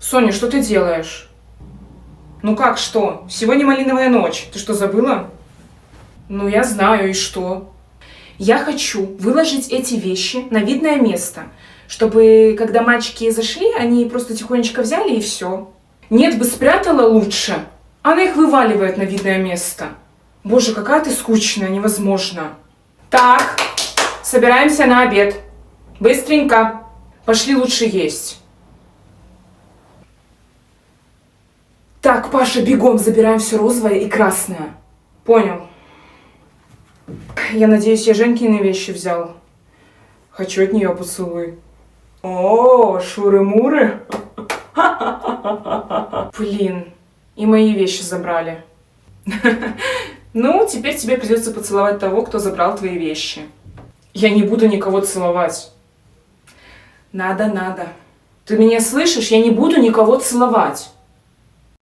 Соня, что ты делаешь? Ну как что? Сегодня малиновая ночь. Ты что, забыла? Ну, я знаю, и что? Я хочу выложить эти вещи на видное место, чтобы, когда мальчики зашли, они просто тихонечко взяли и все. Нет бы спрятала лучше. Она их вываливает на видное место. Боже, какая ты скучная, невозможно. Так, собираемся на обед. Быстренько. Пошли лучше есть. Так, Паша, бегом забираем все розовое и красное. Понял. Я надеюсь, я Женькины вещи взял. Хочу от нее поцелуй. О, шуры-муры. Блин, и мои вещи забрали. Ну, теперь тебе придется поцеловать того, кто забрал твои вещи. Я не буду никого целовать. Надо. Ты меня слышишь? Я не буду никого целовать.